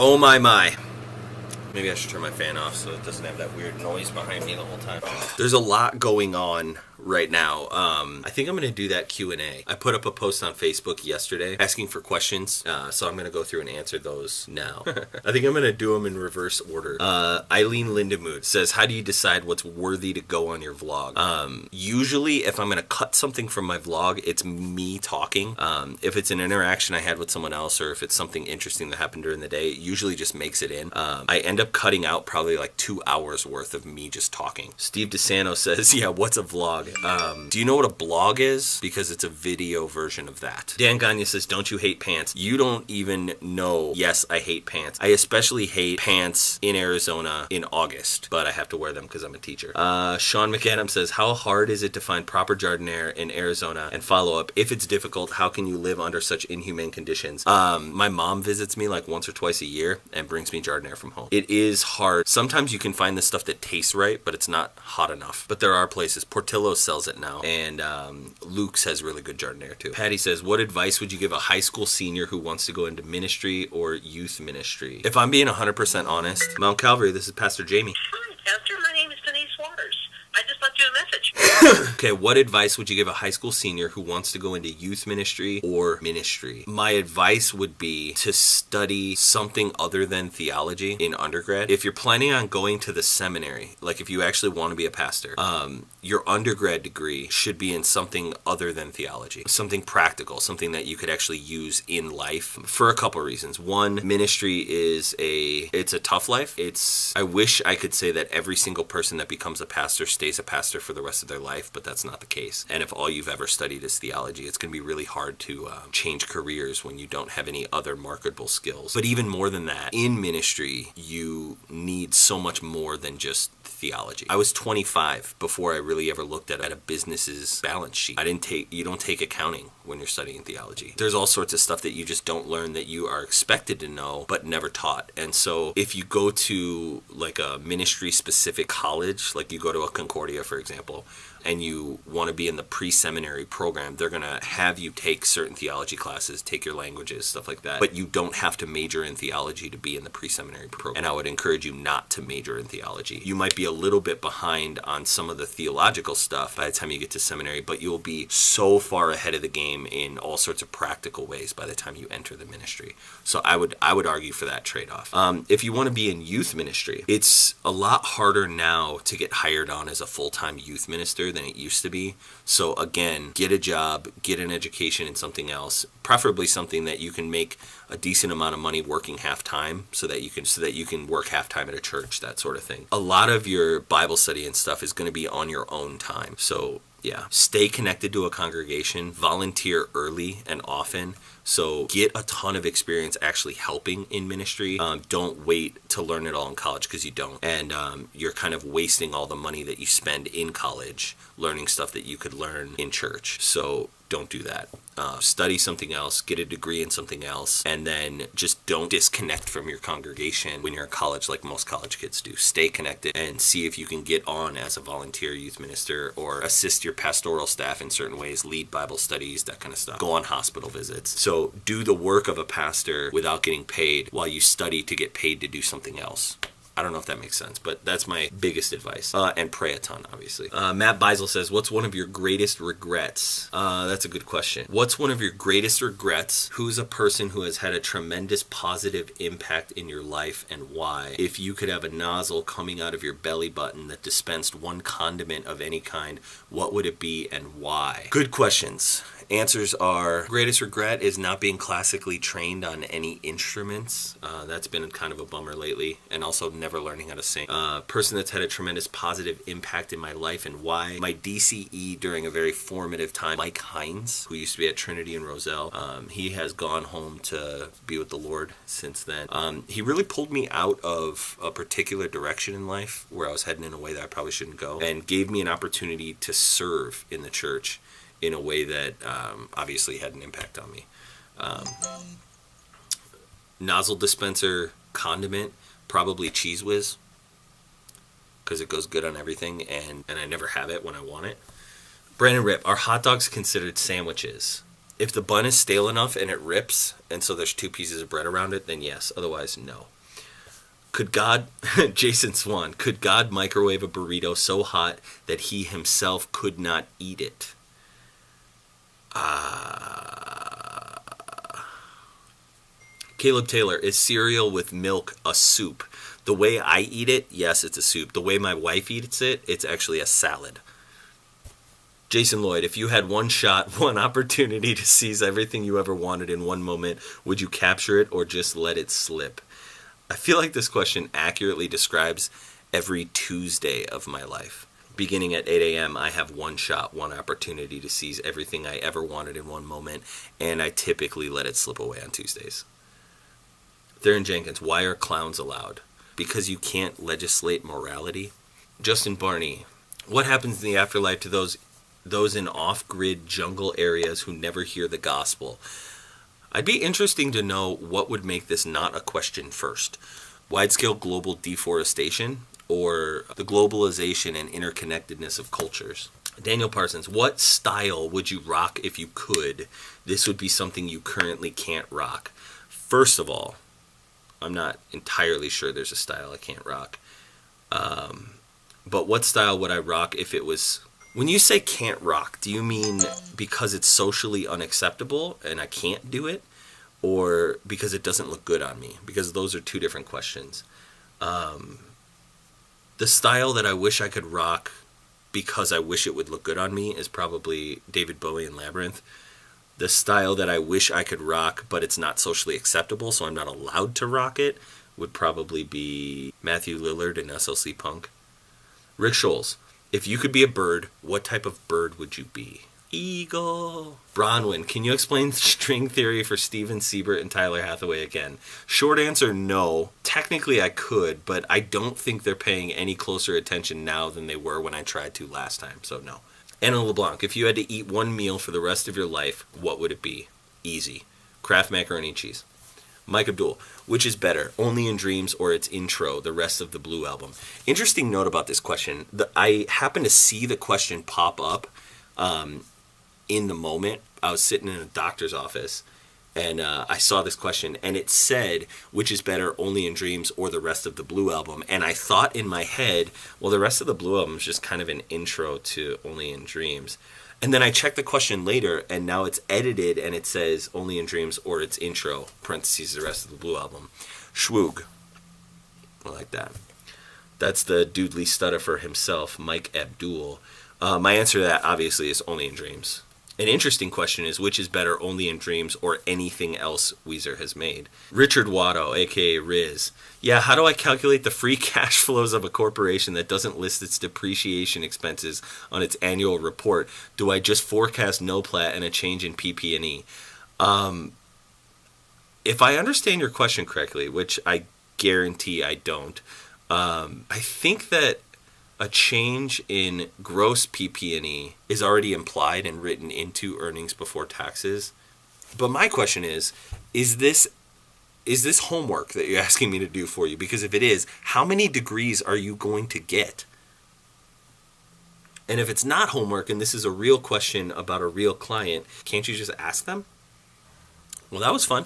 Oh my. Maybe I should turn my fan off so it doesn't have that weird noise behind me the whole time. There's a lot going on right now. I think I'm going to do that Q&A. I put up a post on Facebook yesterday asking for questions, so I'm going to go through and answer those now. I think I'm going to do them in reverse order. Eileen Lindemood says, how do you decide what's worthy to go on your vlog? Usually, if I'm going to cut something from my vlog, it's me talking. If it's an interaction I had with someone else, or if it's something interesting that happened during the day, it usually just makes it in. I end up cutting out probably like 2 hours worth of me just talking. Steve DeSanto says, yeah, what's a vlog? Do you know what a blog is? Because it's a video version of that. Dan Gagne says, don't you hate pants? You don't even know. Yes, I hate pants. I especially hate pants in Arizona in August, but I have to wear them because I'm a teacher. Sean McAdams says, how hard is it to find proper jardiniere in Arizona? And follow up, if it's difficult, how can you live under such inhumane conditions? My mom visits me like once or twice a year and brings me jardiniere from home. It is hard. Sometimes you can find the stuff that tastes right, but it's not hot enough. But there are places. Portillo's sells it now, and Luke's has really good jardiniere too. Patty says, what advice would you give a high school senior who wants to go into ministry or youth ministry? If I'm being 100% honest, Mount Calvary, this is Pastor Jamie. Hi, Pastor. My name is Denise Waters. I just left you a message. Okay, what advice would you give a high school senior who wants to go into youth ministry or ministry? My advice would be to study something other than theology in undergrad. If you're planning on going to the seminary, like if you actually want to be a pastor, your undergrad degree should be in something other than theology, something practical, something that you could actually use in life for a couple reasons. One, ministry is it's a tough life. I wish I could say that every single person that becomes a pastor stays a pastor for the rest of their life, but that's not the case. And if all you've ever studied is theology, it's going to be really hard to change careers when you don't have any other marketable skills. But even more than that, in ministry, you need so much more than just theology. I was 25 before I really ever looked at a business's balance sheet. You don't take accounting when you're studying theology. There's all sorts of stuff that you just don't learn that you are expected to know but never taught. And so if you go to like a ministry specific college, like you go to a Concordia, for example, and you want to be in the pre-seminary program, they're going to have you take certain theology classes, take your languages, stuff like that. But you don't have to major in theology to be in the pre-seminary program. And I would encourage you not to major in theology. You might be a little bit behind on some of the theological stuff by the time you get to seminary, but you'll be so far ahead of the game in all sorts of practical ways by the time you enter the ministry. So I would argue for that trade-off. If you want to be in youth ministry, it's a lot harder now to get hired on as a full-time youth minister than it used to be. So again, get a job, get an education in something else, preferably something that you can make a decent amount of money working half-time so that you can work half-time at a church, that sort of thing. A lot of your Bible study and stuff is going to be on your own time. So yeah, stay connected to a congregation, volunteer early and often. So get a ton of experience actually helping in ministry. Don't wait to learn it all in college, because you don't. And you're kind of wasting all the money that you spend in college learning stuff that you could learn in church. So don't do that. Study something else, get a degree in something else, and then just don't disconnect from your congregation when you're in college like most college kids do. Stay connected and see if you can get on as a volunteer youth minister or assist your pastoral staff in certain ways, lead Bible studies, that kind of stuff. Go on hospital visits. So do the work of a pastor without getting paid while you study to get paid to do something else. I don't know if that makes sense, but that's my biggest advice. And pray a ton, obviously. Matt Beisel says, what's one of your greatest regrets? That's a good question. What's one of your greatest regrets? Who's a person who has had a tremendous positive impact in your life, and why? If you could have a nozzle coming out of your belly button that dispensed one condiment of any kind, what would it be and why? Good questions. Answers are, greatest regret is not being classically trained on any instruments. That's been kind of a bummer lately. And also never learning how to sing. Person that's had a tremendous positive impact in my life and why. My DCE during a very formative time, Mike Hines, who used to be at Trinity in Roselle. He has gone home to be with the Lord since then. He really pulled me out of a particular direction in life where I was heading in a way that I probably shouldn't go, and gave me an opportunity to serve in the church in a way that obviously had an impact on me. Nozzle dispenser condiment, probably Cheese Whiz, because it goes good on everything, and I never have it when I want it. Brandon Rip, are hot dogs considered sandwiches? If the bun is stale enough and it rips, and so there's 2 pieces of bread around it, then yes. Otherwise, no. Could God, Jason Swan, could God microwave a burrito so hot that he himself could not eat it? Caleb Taylor, is cereal with milk a soup? The way I eat it, yes, it's a soup. The way my wife eats it, it's actually a salad. Jason Lloyd, if you had one shot, one opportunity to seize everything you ever wanted in one moment, would you capture it or just let it slip? I feel like this question accurately describes every Tuesday of my life. Beginning at 8 a.m., I have one shot, one opportunity to seize everything I ever wanted in one moment, and I typically let it slip away on Tuesdays. Theron Jenkins, why are clowns allowed? Because you can't legislate morality. Justin Barney, what happens in the afterlife to those in off-grid jungle areas who never hear the gospel? I'd be interesting to know what would make this not a question first. Wide-scale global deforestation or the globalization and interconnectedness of cultures? Daniel Parsons, what style would you rock if you could? This would be something you currently can't rock. First of all, I'm not entirely sure there's a style I can't rock. But what style would I rock if it was... When you say can't rock, do you mean because it's socially unacceptable and I can't do it? Or because it doesn't look good on me? Because those are 2 different questions. The style that I wish I could rock because I wish it would look good on me is probably David Bowie and Labyrinth. The style that I wish I could rock, but it's not socially acceptable, so I'm not allowed to rock it, would probably be Matthew Lillard and SLC Punk. Rick Scholes, if you could be a bird, what type of bird would you be? Eagle. Bronwyn, can you explain string theory for Steven Siebert and Tyler Hathaway again? Short answer, no. Technically I could, but I don't think they're paying any closer attention now than they were when I tried to last time, so no. Anna LeBlanc, if you had to eat one meal for the rest of your life, what would it be? Easy. Kraft macaroni and cheese. Mike Abdul, which is better, Only in Dreams or its intro, the rest of the Blue Album? Interesting note about this question. I happened to see the question pop up in the moment. I was sitting in a doctor's office, and I saw this question, and it said, which is better, Only in Dreams or the rest of the Blue Album? And I thought in my head, well, the rest of the Blue Album is just kind of an intro to Only in Dreams. And then I checked the question later, and now it's edited, and it says Only in Dreams or its intro, parentheses, the rest of the Blue Album. Schwoog. I like that. That's the doodly stutter for himself, Mike Abdul. My answer to that, obviously, is Only in Dreams. An interesting question is, which is better, Only in Dreams or anything else Weezer has made? Richard Watto, a.k.a. Riz. Yeah, how do I calculate the free cash flows of a corporation that doesn't list its depreciation expenses on its annual report? Do I just forecast NOPLAT and a change in PP&E? If I understand your question correctly, which I guarantee I don't, I think that a change in gross PP&E is already implied and written into earnings before taxes. But my question is this homework that you're asking me to do for you? Because if it is, how many degrees are you going to get? And if it's not homework and this is a real question about a real client, can't you just ask them? Well, that was fun.